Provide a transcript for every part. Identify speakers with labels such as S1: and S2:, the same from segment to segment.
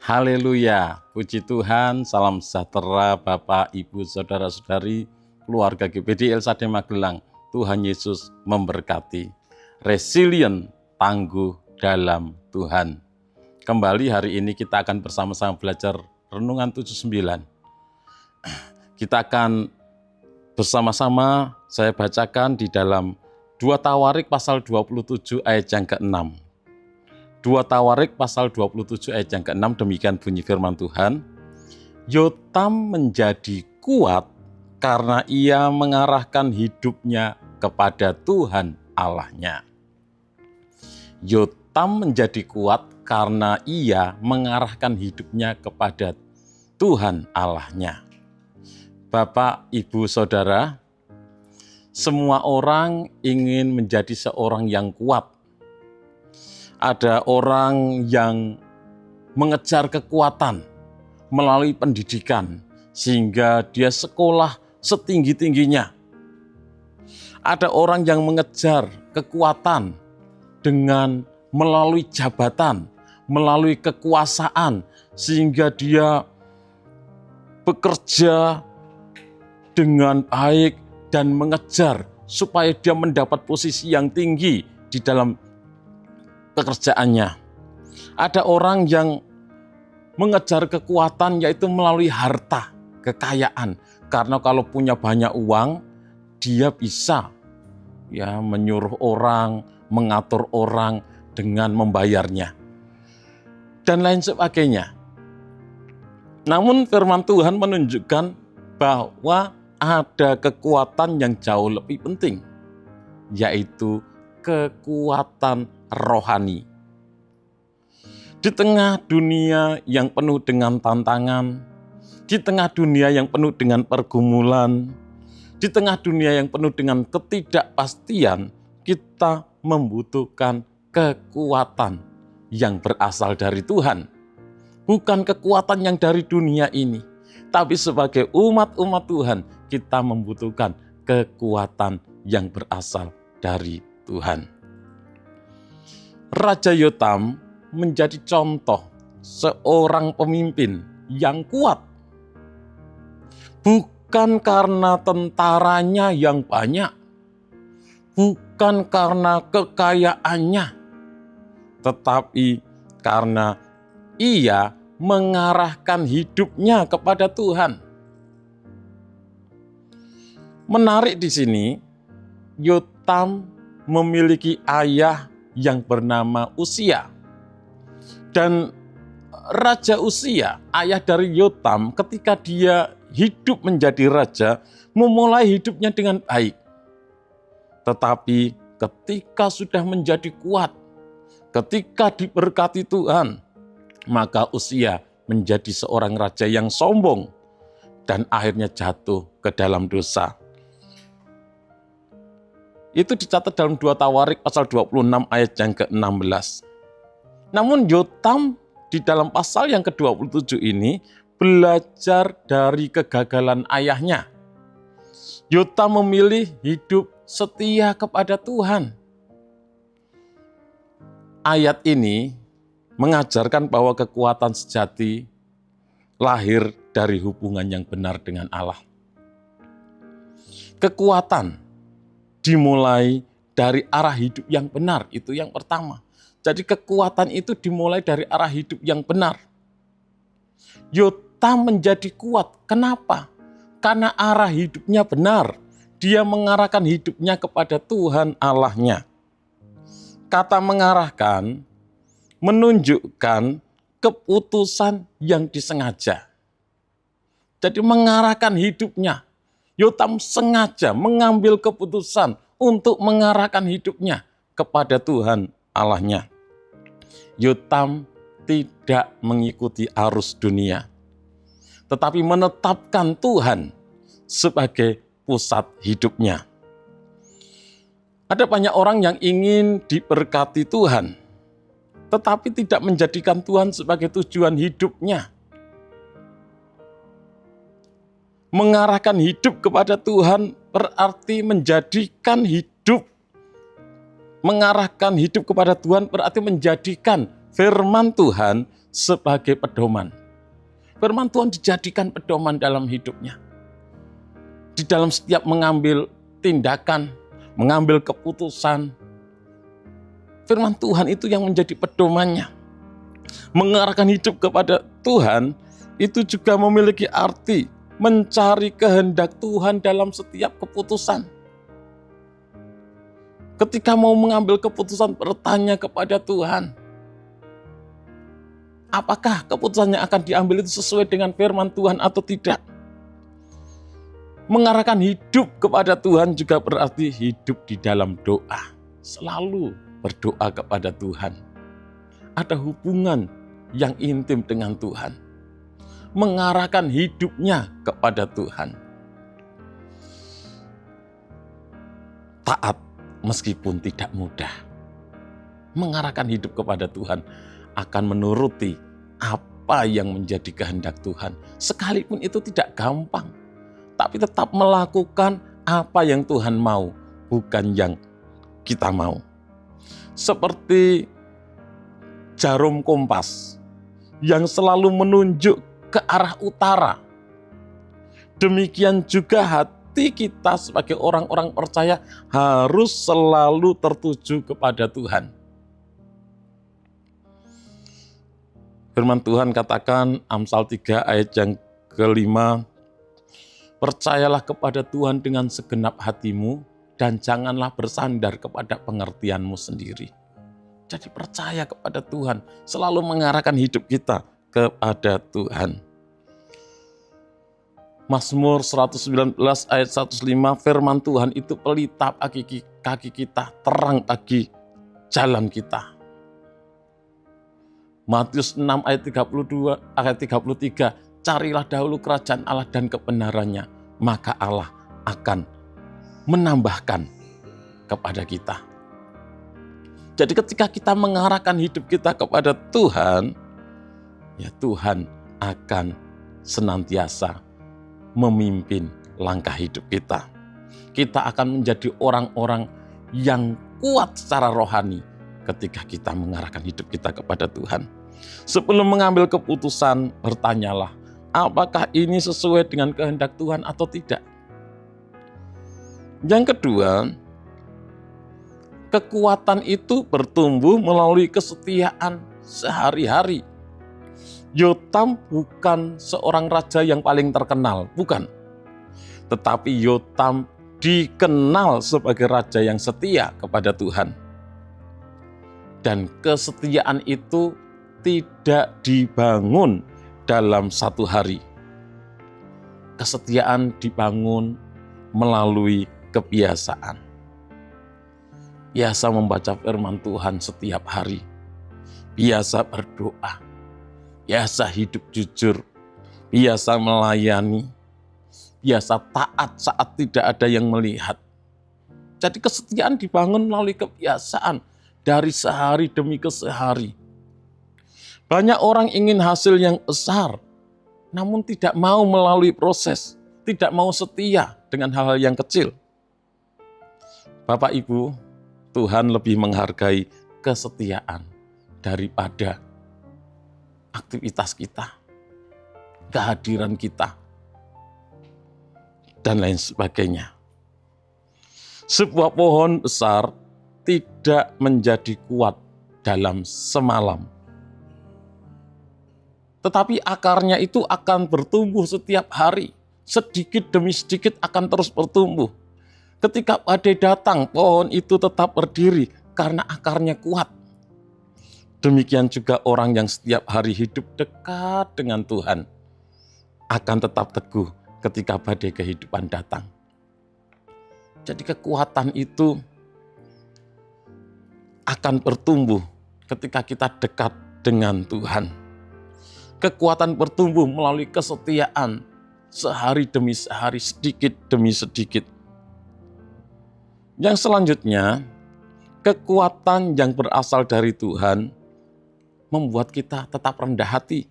S1: Haleluya, puji Tuhan, salam sejahtera Bapak, Ibu, Saudara-saudari, keluarga GPD Elsade Magelang. Tuhan Yesus memberkati. Resilient, tangguh dalam Tuhan. Kembali hari ini kita akan bersama-sama belajar Renungan 79. Kita akan bersama-sama, saya bacakan di dalam 2 Tawarik pasal 27 ayat yang ke-6. 2 Tawarik pasal 27 ayat yang ke-6, demikian bunyi firman Tuhan. Yotam menjadi kuat karena ia mengarahkan hidupnya kepada Tuhan Allahnya. Yotam menjadi kuat karena ia mengarahkan hidupnya kepada Tuhan Allahnya. Bapak, Ibu, Saudara, semua orang ingin menjadi seorang yang kuat. Ada orang yang mengejar kekuatan melalui pendidikan sehingga dia sekolah setinggi-tingginya. Ada orang yang mengejar kekuatan dengan melalui jabatan, melalui kekuasaan sehingga dia bekerja dengan baik dan mengejar supaya dia mendapat posisi yang tinggi di dalam pekerjaannya. Ada orang yang mengejar kekuatan yaitu melalui harta, kekayaan. Karena kalau punya banyak uang, dia bisa menyuruh orang, mengatur orang dengan membayarnya. Dan lain sebagainya. Namun firman Tuhan menunjukkan bahwa ada kekuatan yang jauh lebih penting, yaitu kekuatan rohani. Di tengah dunia yang penuh dengan tantangan, di tengah dunia yang penuh dengan pergumulan, di tengah dunia yang penuh dengan ketidakpastian, kita membutuhkan kekuatan yang berasal dari Tuhan. Bukan kekuatan yang dari dunia ini, tapi sebagai umat-umat Tuhan, kita membutuhkan kekuatan yang berasal dari Tuhan. Raja Yotam menjadi contoh seorang pemimpin yang kuat. Bukan karena tentaranya yang banyak, bukan karena kekayaannya, tetapi karena ia mengarahkan hidupnya kepada Tuhan. Menarik di sini, Yotam memiliki ayah yang bernama Uzia. Dan Raja Uzia, ayah dari Yotam, ketika dia hidup menjadi raja, memulai hidupnya dengan baik. Tetapi ketika sudah menjadi kuat, ketika diberkati Tuhan, maka Uzia menjadi seorang raja yang sombong dan akhirnya jatuh ke dalam dosa. Itu dicatat dalam 2 Tawarik pasal 26 ayat yang ke-16. Namun Yotam di dalam pasal yang ke-27 ini belajar dari kegagalan ayahnya. Yotam memilih hidup setia kepada Tuhan. Ayat ini mengajarkan bahwa kekuatan sejati lahir dari hubungan yang benar dengan Allah. Kekuatan dimulai dari arah hidup yang benar, itu yang pertama. Jadi kekuatan itu dimulai dari arah hidup yang benar. Yotam menjadi kuat, kenapa? Karena arah hidupnya benar. Dia mengarahkan hidupnya kepada Tuhan Allahnya. Kata mengarahkan menunjukkan keputusan yang disengaja. Jadi mengarahkan hidupnya. Yotam sengaja mengambil keputusan untuk mengarahkan hidupnya kepada Tuhan Allahnya. Yotam tidak mengikuti arus dunia, tetapi menetapkan Tuhan sebagai pusat hidupnya. Ada banyak orang yang ingin diberkati Tuhan, tetapi tidak menjadikan Tuhan sebagai tujuan hidupnya. Mengarahkan hidup kepada Tuhan berarti menjadikan hidup. Mengarahkan hidup kepada Tuhan berarti menjadikan firman Tuhan sebagai pedoman. Firman Tuhan dijadikan pedoman dalam hidupnya. Di dalam setiap mengambil tindakan, mengambil keputusan, firman Tuhan itu yang menjadi pedomannya. Mengarahkan hidup kepada Tuhan itu juga memiliki arti mencari kehendak Tuhan dalam setiap keputusan. Ketika mau mengambil keputusan, bertanya kepada Tuhan, apakah keputusannya akan diambil itu sesuai dengan firman Tuhan atau tidak? Mengarahkan hidup kepada Tuhan juga berarti hidup di dalam doa. Selalu berdoa kepada Tuhan. Ada hubungan yang intim dengan Tuhan. Mengarahkan hidupnya kepada Tuhan. Taat meskipun tidak mudah. Mengarahkan hidup kepada Tuhan akan menuruti apa yang menjadi kehendak Tuhan. Sekalipun itu tidak gampang. Tapi tetap melakukan apa yang Tuhan mau, bukan yang kita mau. Seperti jarum kompas yang selalu menunjuk ke arah utara. Demikian juga hati kita sebagai orang-orang percaya harus selalu tertuju kepada Tuhan. Firman Tuhan katakan, Amsal 3 ayat yang kelima, percayalah kepada Tuhan dengan segenap hatimu dan janganlah bersandar kepada pengertianmu sendiri. Jadi percaya kepada Tuhan, selalu mengarahkan hidup kita kepada Tuhan. Mazmur 119 ayat 105, firman Tuhan itu pelita bagi kaki kita, terang bagi jalan kita. Matius 6 ayat 33, carilah dahulu kerajaan Allah dan kebenarannya, maka Allah akan menambahkan kepada kita. Jadi ketika kita mengarahkan hidup kita kepada Tuhan, ya Tuhan akan senantiasa memimpin langkah hidup kita. Kita akan menjadi orang-orang yang kuat secara rohani ketika kita mengarahkan hidup kita kepada Tuhan. Sebelum mengambil keputusan, bertanyalah, apakah ini sesuai dengan kehendak Tuhan atau tidak? Yang kedua, kekuatan itu bertumbuh melalui kesetiaan sehari-hari. Yotam bukan seorang raja yang paling terkenal, bukan. Tetapi Yotam dikenal sebagai raja yang setia kepada Tuhan. Dan kesetiaan itu tidak dibangun dalam satu hari. Kesetiaan dibangun melalui kebiasaan. Biasa membaca firman Tuhan setiap hari. Biasa berdoa. Biasa hidup jujur. Biasa melayani. Biasa taat saat tidak ada yang melihat. Jadi kesetiaan dibangun melalui kebiasaan dari sehari demi sehari. Banyak orang ingin hasil yang besar, namun tidak mau melalui proses, tidak mau setia dengan hal-hal yang kecil. Bapak Ibu, Tuhan lebih menghargai kesetiaan daripada aktivitas kita, kehadiran kita, dan lain sebagainya. Sebuah pohon besar tidak menjadi kuat dalam semalam. Tetapi akarnya itu akan bertumbuh setiap hari. Sedikit demi sedikit akan terus bertumbuh. Ketika badai datang, pohon itu tetap berdiri karena akarnya kuat. Demikian juga orang yang setiap hari hidup dekat dengan Tuhan akan tetap teguh ketika badai kehidupan datang. Jadi kekuatan itu akan bertumbuh ketika kita dekat dengan Tuhan. Kekuatan bertumbuh melalui kesetiaan sehari demi sehari, sedikit demi sedikit. Yang selanjutnya, kekuatan yang berasal dari Tuhan membuat kita tetap rendah hati.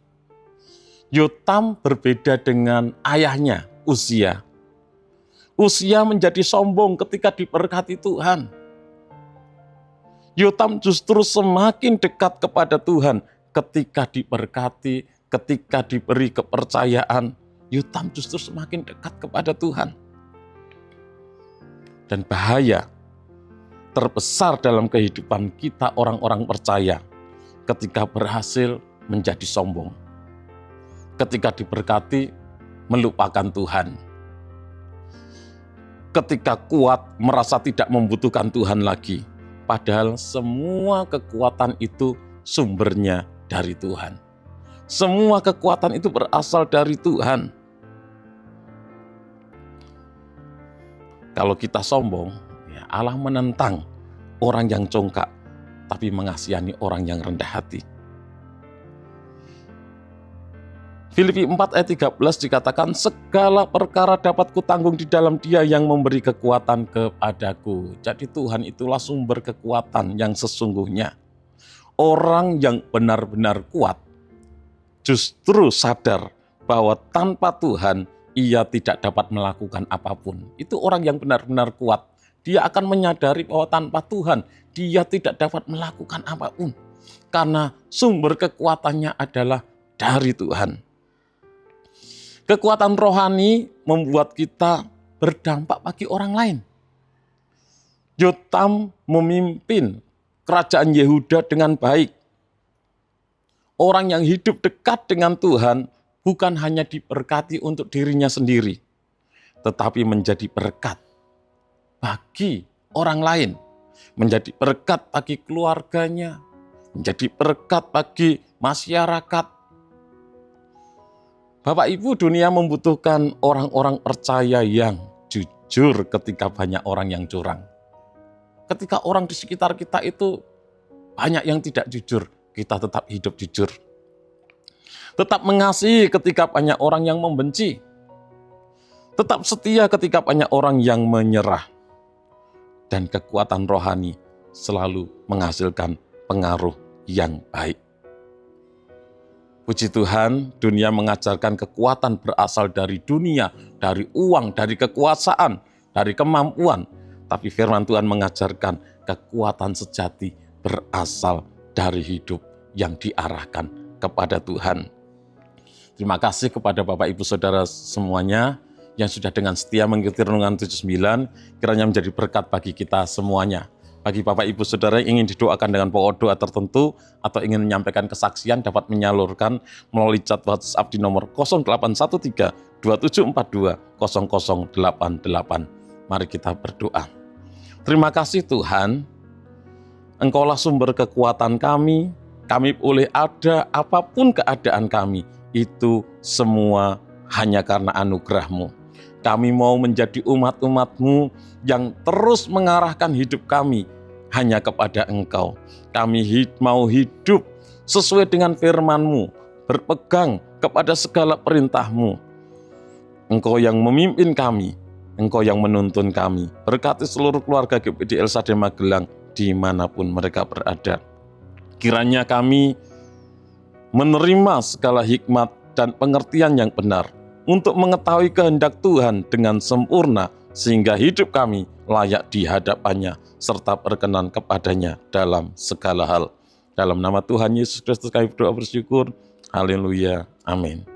S1: Yotam berbeda dengan ayahnya, Uzia. Uzia menjadi sombong ketika diberkati Tuhan. Yotam justru semakin dekat kepada Tuhan ketika diberkati, ketika diberi kepercayaan. Yotam justru semakin dekat kepada Tuhan. Dan bahaya terbesar dalam kehidupan kita orang-orang percaya ketika berhasil menjadi sombong. Ketika diberkati, melupakan Tuhan. Ketika kuat, merasa tidak membutuhkan Tuhan lagi. Padahal semua kekuatan itu sumbernya dari Tuhan. Semua kekuatan itu berasal dari Tuhan. Kalau kita sombong, ya Allah menentang orang yang congkak, tapi mengasihani orang yang rendah hati. Filipi 4 ayat 13 dikatakan, segala perkara dapat kutanggung di dalam Dia yang memberi kekuatan kepadaku. Jadi Tuhan itulah sumber kekuatan yang sesungguhnya. Orang yang benar-benar kuat justru sadar bahwa tanpa Tuhan ia tidak dapat melakukan apapun. Itu orang yang benar-benar kuat. Dia akan menyadari bahwa tanpa Tuhan dia tidak dapat melakukan apapun. Karena sumber kekuatannya adalah dari Tuhan. Kekuatan rohani membuat kita berdampak bagi orang lain. Yotam memimpin kerajaan Yehuda dengan baik. Orang yang hidup dekat dengan Tuhan bukan hanya diberkati untuk dirinya sendiri, tetapi menjadi berkat bagi orang lain, menjadi berkat bagi keluarganya, menjadi berkat bagi masyarakat. Bapak Ibu, dunia membutuhkan orang-orang percaya yang jujur ketika banyak orang yang curang. Ketika orang di sekitar kita itu banyak yang tidak jujur, kita tetap hidup jujur. Tetap mengasihi ketika banyak orang yang membenci. Tetap setia ketika banyak orang yang menyerah. Dan kekuatan rohani selalu menghasilkan pengaruh yang baik. Puji Tuhan, dunia mengajarkan kekuatan berasal dari dunia, dari uang, dari kekuasaan, dari kemampuan. Tapi firman Tuhan mengajarkan kekuatan sejati berasal dari hidup yang diarahkan kepada Tuhan. Terima kasih kepada Bapak Ibu Saudara semuanya yang sudah dengan setia mengikuti Renungan 79, kiranya menjadi berkat bagi kita semuanya. Bagi Bapak Ibu Saudara yang ingin didoakan dengan pokok doa tertentu atau ingin menyampaikan kesaksian dapat menyalurkan melalui chat WhatsApp di nomor 0813 2742 0088. Mari kita berdoa. Terima kasih Tuhan, Engkaulah sumber kekuatan kami boleh ada apapun keadaan kami, itu semua hanya karena anugerah-Mu. Kami mau menjadi umat-umat-Mu yang terus mengarahkan hidup kami hanya kepada Engkau. Kami mau hidup sesuai dengan firman-Mu, berpegang kepada segala perintah-Mu. Engkau yang memimpin kami, Engkau yang menuntun kami. Berkati seluruh keluarga GPD El Shaddai Magelang dimanapun mereka berada. Kiranya kami menerima segala hikmat dan pengertian yang benar untuk mengetahui kehendak Tuhan dengan sempurna, sehingga hidup kami layak di hadapannya, serta berkenan kepadanya dalam segala hal. Dalam nama Tuhan Yesus Kristus kami berdoa bersyukur. Haleluya. Amin.